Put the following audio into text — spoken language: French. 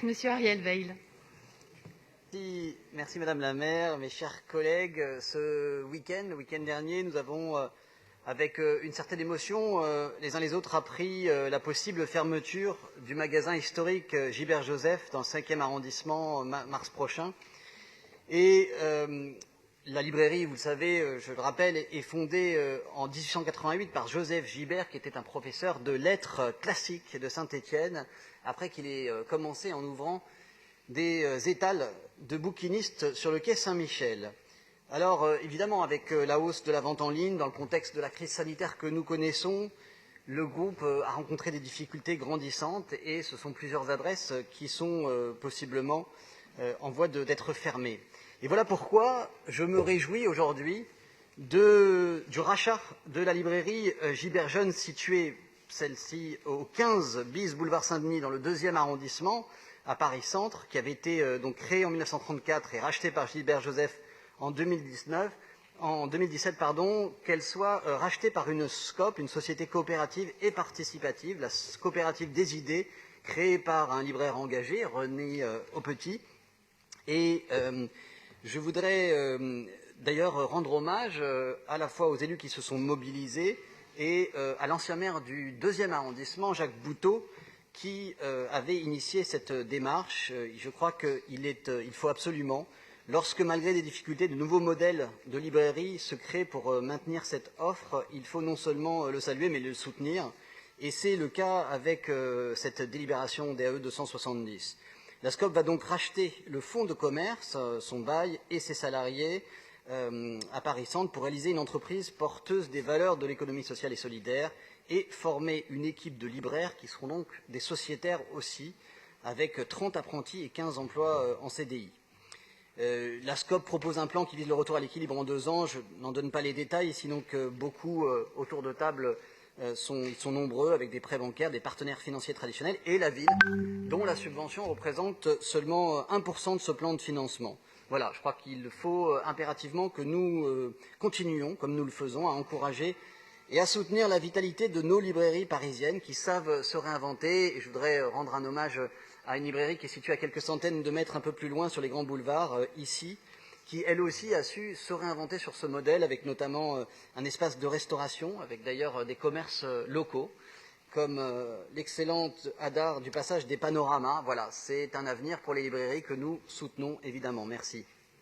Direct, Monsieur Ariel Veil. Merci Madame la maire, mes chers collègues. Ce week-end, le week-end dernier, nous avons, avec une certaine émotion, les uns les autres appris la possible fermeture du magasin historique Gilbert Joseph dans le 5e arrondissement mars prochain. Et la librairie, vous le savez, je le rappelle, est fondée en 1888 par Joseph Gilbert, qui était un professeur de lettres classiques de Saint-Étienne, après qu'il ait commencé en ouvrant des étals de bouquinistes sur le quai Saint-Michel. Alors, évidemment, avec la hausse de la vente en ligne, dans le contexte de la crise sanitaire que nous connaissons, le groupe a rencontré des difficultés grandissantes et ce sont plusieurs adresses qui sont possiblement en voie d'être fermées. Et voilà pourquoi je me réjouis aujourd'hui du rachat de la librairie Gilbert Jeune, située, celle-ci, au 15 bis boulevard Saint-Denis, dans le 2e arrondissement, à Paris-Centre, qui avait été donc créée en 1934 et rachetée par Gilbert Joseph en 2017, qu'elle soit rachetée par une SCOP, une société coopérative et participative, la coopérative des idées, créée par un libraire engagé, René Aupetit. Et je voudrais d'ailleurs rendre hommage à la fois aux élus qui se sont mobilisés et à l'ancien maire du 2e arrondissement, Jacques Bouteau, qui avait initié cette démarche. Je crois qu'il faut absolument, lorsque malgré des difficultés, de nouveaux modèles de librairie se créent pour maintenir cette offre, il faut non seulement le saluer, mais le soutenir. Et c'est le cas avec cette délibération DAE 270. La SCOP va donc racheter le fonds de commerce, son bail et ses salariés à Paris-Centre pour réaliser une entreprise porteuse des valeurs de l'économie sociale et solidaire et former une équipe de libraires qui seront donc des sociétaires aussi, avec 30 apprentis et 15 emplois en CDI. La SCOP propose un plan qui vise le retour à l'équilibre en 2 ans. Je n'en donne pas les détails, sinon que beaucoup autour de table ils sont nombreux, avec des prêts bancaires, des partenaires financiers traditionnels, et la ville, dont la subvention représente seulement 1% de ce plan de financement. Voilà, je crois qu'il faut impérativement que nous continuions, comme nous le faisons, à encourager et à soutenir la vitalité de nos librairies parisiennes qui savent se réinventer. Et je voudrais rendre un hommage à une librairie qui est située à quelques centaines de mètres un peu plus loin sur les grands boulevards, ici, qui elle aussi a su se réinventer sur ce modèle, avec notamment un espace de restauration, avec d'ailleurs des commerces locaux, comme l'excellente Hadar du passage des Panoramas. Voilà, c'est un avenir pour les librairies que nous soutenons évidemment. Merci.